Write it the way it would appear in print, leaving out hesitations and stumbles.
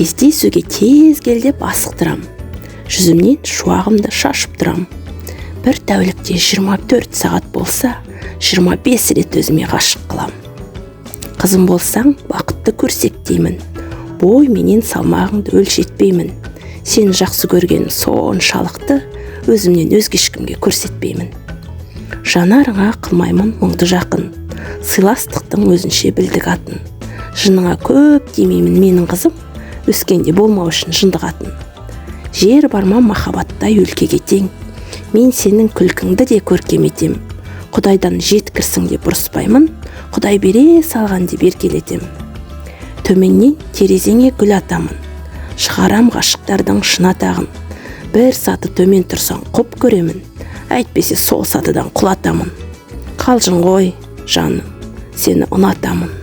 кездесуге тез кел деп асықтырам, жүзімнен шуағымды шашып тұрам. Бір тәулікте 24 сағат болса, 25 рет өзіме ғашық қылам. Қызым болсаң, бақытты көрсек деймін, бой менен салмағыңды өлшетпеймін. Сен жақсы көрген соншалықты, өзімнен өзге ешкімге көрсетпеймін. Жанарыңа қылмаймын мұңды жақын, сыйластықтың өзінше білдік атын. Жыныңа көп демеймін менің қызым, өскенде болмау үшін жындық атын. Жер барма махаббаттай өлкеге тең, мен сенің күлкіңді де көркем етем. Құдайдан жеткірсің деп ұрыспаймын, Құдай бере салған деп еркелетем. Төменнен терезеңе гүл атамын, шығарам ғашықтардың шын атағын. Бір саты төмен тұрсаң құп көремін, әйтпесе сол сатыдан құлатамын. Қалжың ғой, жаным, сені ұнатамын.